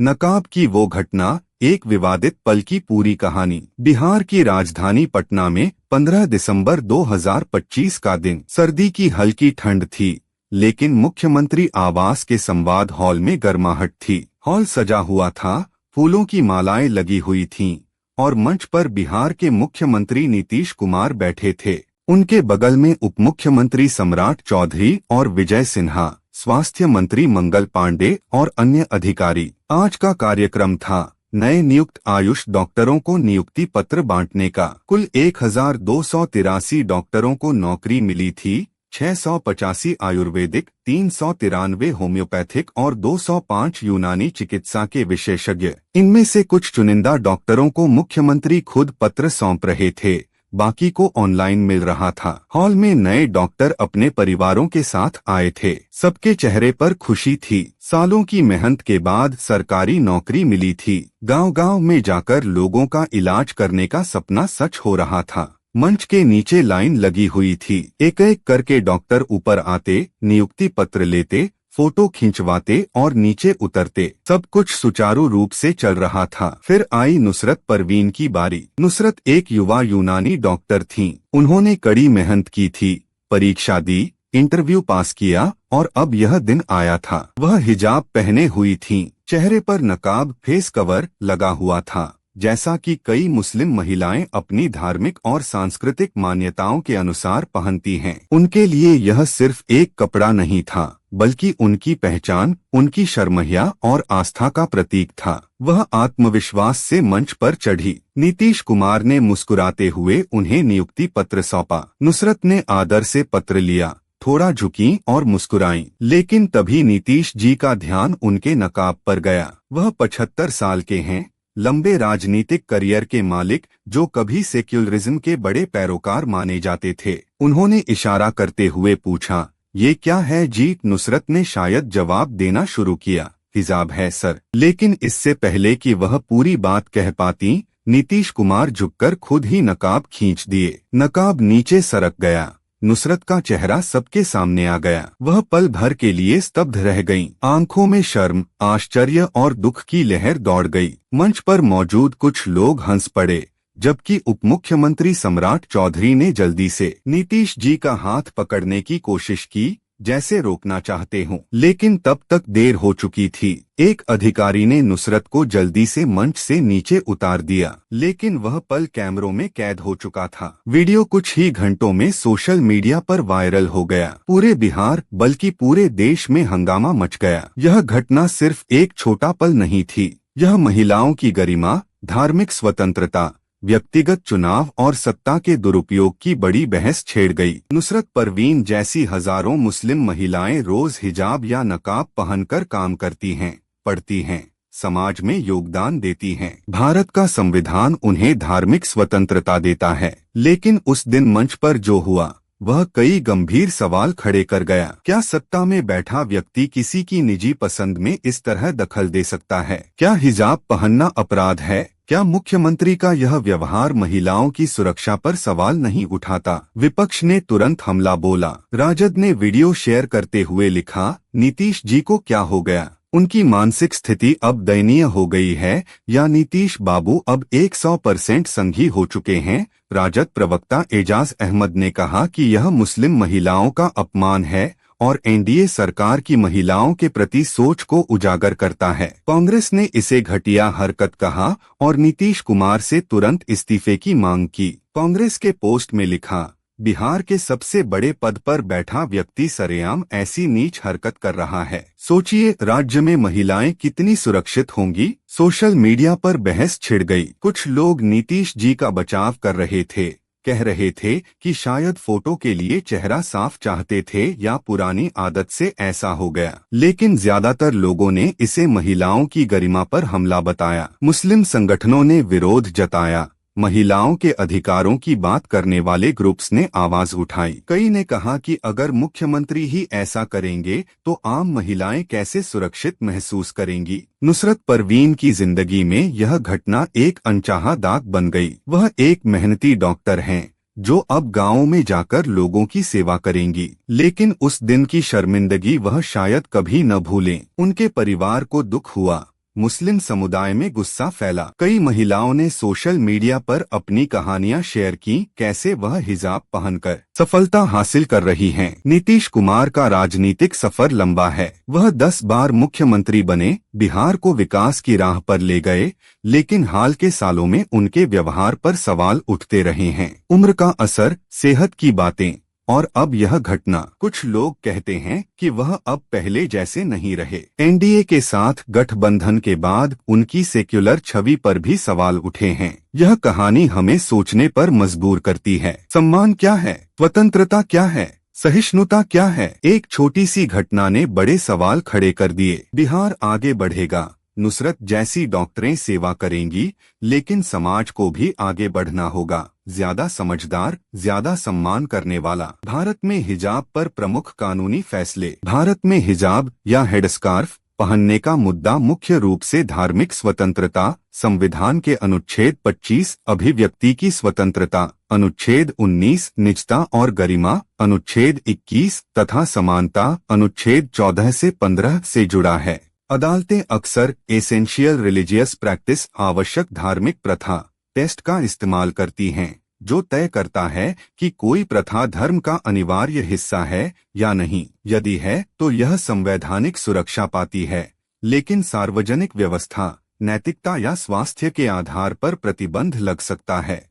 नकाब की वो घटना, एक विवादित पल की पूरी कहानी। बिहार की राजधानी पटना में 15 दिसंबर 2025 का दिन। सर्दी की हल्की ठंड थी, लेकिन मुख्यमंत्री आवास के संवाद हॉल में गर्माहट थी। हॉल सजा हुआ था, फूलों की मालाएं लगी हुई थीं, और मंच पर बिहार के मुख्यमंत्री नीतीश कुमार बैठे थे। उनके बगल में उप मुख्यमंत्री सम्राट चौधरी और विजय सिन्हा, स्वास्थ्य मंत्री मंगल पांडे और अन्य अधिकारी। आज का कार्यक्रम था नए नियुक्त आयुष डॉक्टरों को नियुक्ति पत्र बांटने का। कुल 1283 डॉक्टरों को नौकरी मिली थी। 685 आयुर्वेदिक, 393 होम्योपैथिक और 205 यूनानी चिकित्सा के विशेषज्ञ। इनमें से कुछ चुनिंदा डॉक्टरों को मुख्यमंत्री खुद पत्र सौंप रहे थे, बाकी को ऑनलाइन मिल रहा था। हॉल में नए डॉक्टर अपने परिवारों के साथ आए थे। सबके चेहरे पर खुशी थी। सालों की मेहनत के बाद सरकारी नौकरी मिली थी। गांव-गांव में जाकर लोगों का इलाज करने का सपना सच हो रहा था। मंच के नीचे लाइन लगी हुई थी। एक-एक करके डॉक्टर ऊपर आते, नियुक्ति पत्र लेते, फोटो खिंचवाते और नीचे उतरते। सब कुछ सुचारू रूप से चल रहा था। फिर आई नुसरत परवीन की बारी। नुसरत एक युवा यूनानी डॉक्टर थीं। उन्होंने कड़ी मेहनत की थी, परीक्षा दी, इंटरव्यू पास किया और अब यह दिन आया था। वह हिजाब पहने हुई थीं, चेहरे पर नकाब फेस कवर लगा हुआ था, जैसा कि कई मुस्लिम महिलाएं अपनी धार्मिक और सांस्कृतिक मान्यताओं के अनुसार पहनती हैं। उनके लिए यह सिर्फ एक कपड़ा नहीं था, बल्कि उनकी पहचान, उनकी शर्महिया और आस्था का प्रतीक था। वह आत्मविश्वास से मंच पर चढ़ी। नीतीश कुमार ने मुस्कुराते हुए उन्हें नियुक्ति पत्र सौंपा। नुसरत ने आदर से पत्र लिया, थोड़ा झुकीं और मुस्कुराईं। लेकिन तभी नीतीश जी का ध्यान उनके नकाब पर गया। वह 75 साल के हैं, लंबे राजनीतिक करियर के मालिक, जो कभी सेक्युलरिज्म के बड़े पैरोकार माने जाते थे। उन्होंने इशारा करते हुए पूछा, ये क्या है जी? नुसरत ने शायद जवाब देना शुरू किया, हिजाब है सर। लेकिन इससे पहले कि वह पूरी बात कह पाती, नीतीश कुमार झुककर खुद ही नकाब खींच दिए। नकाब नीचे सरक गया। नुसरत का चेहरा सबके सामने आ गया। वह पल भर के लिए स्तब्ध रह गईं। आंखों में शर्म, आश्चर्य और दुख की लहर दौड़ गई। मंच पर मौजूद कुछ लोग हंस पड़े, जबकि उप मुख्यमंत्री सम्राट चौधरी ने जल्दी से नीतीश जी का हाथ पकड़ने की कोशिश की, जैसे रोकना चाहते हों, लेकिन तब तक देर हो चुकी थी। एक अधिकारी ने नुसरत को जल्दी से मंच से नीचे उतार दिया, लेकिन वह पल कैमरों में कैद हो चुका था। वीडियो कुछ ही घंटों में सोशल मीडिया पर वायरल हो गया। पूरे बिहार बल्कि पूरे देश में हंगामा मच गया। यह घटना सिर्फ एक छोटा पल नहीं थी, यह महिलाओं की गरिमा, धार्मिक स्वतंत्रता, व्यक्तिगत चुनाव और सत्ता के दुरुपयोग की बड़ी बहस छेड़ गई। नुसरत परवीन जैसी हजारों मुस्लिम महिलाएं रोज हिजाब या नकाब पहनकर काम करती हैं, पढ़ती हैं, समाज में योगदान देती हैं। भारत का संविधान उन्हें धार्मिक स्वतंत्रता देता है, लेकिन उस दिन मंच पर जो हुआ, वह कई गंभीर सवाल खड़े कर गया। क्या सत्ता में बैठा व्यक्ति किसी की निजी पसंद में इस तरह दखल दे सकता है? क्या हिजाब पहनना अपराध है? क्या मुख्यमंत्री का यह व्यवहार महिलाओं की सुरक्षा पर सवाल नहीं उठाता? विपक्ष ने तुरंत हमला बोला। राजद ने वीडियो शेयर करते हुए लिखा, नीतीश जी को क्या हो गया? उनकी मानसिक स्थिति अब दयनीय हो गई है, या नीतीश बाबू अब 100% संघी हो चुके हैं? राजद प्रवक्ता एजाज अहमद ने कहा कि यह मुस्लिम महिलाओं का अपमान है और एनडीए सरकार की महिलाओं के प्रति सोच को उजागर करता है। कांग्रेस ने इसे घटिया हरकत कहा और नीतीश कुमार से तुरंत इस्तीफे की मांग की। कांग्रेस के पोस्ट में लिखा, बिहार के सबसे बड़े पद पर बैठा व्यक्ति सरेआम ऐसी नीच हरकत कर रहा है। सोचिए, राज्य में महिलाएं कितनी सुरक्षित होंगी? सोशल मीडिया पर बहस छिड़ गई। कुछ लोग नीतीश जी का बचाव कर रहे थे, कह रहे थे कि शायद फोटो के लिए चेहरा साफ चाहते थे या पुरानी आदत से ऐसा हो गया। लेकिन ज्यादातर लोगों ने इसे महिलाओं की गरिमा पर हमला बताया। मुस्लिम संगठनों ने विरोध जताया। महिलाओं के अधिकारों की बात करने वाले ग्रुप्स ने आवाज उठाई। कई ने कहा कि अगर मुख्यमंत्री ही ऐसा करेंगे तो आम महिलाएं कैसे सुरक्षित महसूस करेंगी। नुसरत परवीन की जिंदगी में यह घटना एक अनचाहा दाग बन गई। वह एक मेहनती डॉक्टर हैं, जो अब गांवों में जाकर लोगों की सेवा करेंगी, लेकिन उस दिन की शर्मिंदगी वह शायद कभी न भूलें। उनके परिवार को दुख हुआ, मुस्लिम समुदाय में गुस्सा फैला। कई महिलाओं ने सोशल मीडिया पर अपनी कहानियां शेयर की, कैसे वह हिजाब पहनकर सफलता हासिल कर रही हैं। नीतीश कुमार का राजनीतिक सफर लंबा है। वह 10 बार मुख्यमंत्री बने, बिहार को विकास की राह पर ले गए, लेकिन हाल के सालों में उनके व्यवहार पर सवाल उठते रहे हैं। उम्र का असर, सेहत की बातें और अब यह घटना। कुछ लोग कहते हैं कि वह अब पहले जैसे नहीं रहे। एनडीए के साथ गठबंधन के बाद उनकी सेक्युलर छवि पर भी सवाल उठे हैं। यह कहानी हमें सोचने पर मजबूर करती है। सम्मान क्या है? स्वतंत्रता क्या है? सहिष्णुता क्या है? एक छोटी सी घटना ने बड़े सवाल खड़े कर दिए। बिहार आगे बढ़ेगा, नुसरत जैसी डॉक्टरें सेवा करेंगी, लेकिन समाज को भी आगे बढ़ना होगा, ज्यादा समझदार, ज्यादा सम्मान करने वाला। भारत में हिजाब पर प्रमुख कानूनी फैसले। भारत में हिजाब या हेडस्कार्फ पहनने का मुद्दा मुख्य रूप से धार्मिक स्वतंत्रता, संविधान के अनुच्छेद 25 अभिव्यक्ति की स्वतंत्रता, अनुच्छेद 19 निजता और गरिमा, अनुच्छेद 21 तथा समानता, अनुच्छेद 14 से 15 से जुड़ा है। अदालतें अक्सर एसेंशियल रिलीजियस प्रैक्टिस आवश्यक धार्मिक प्रथा टेस्ट का इस्तेमाल करती हैं, जो तय करता है कि कोई प्रथा धर्म का अनिवार्य हिस्सा है या नहीं। यदि है तो यह संवैधानिक सुरक्षा पाती है, लेकिन सार्वजनिक व्यवस्था, नैतिकता या स्वास्थ्य के आधार पर प्रतिबंध लग सकता है।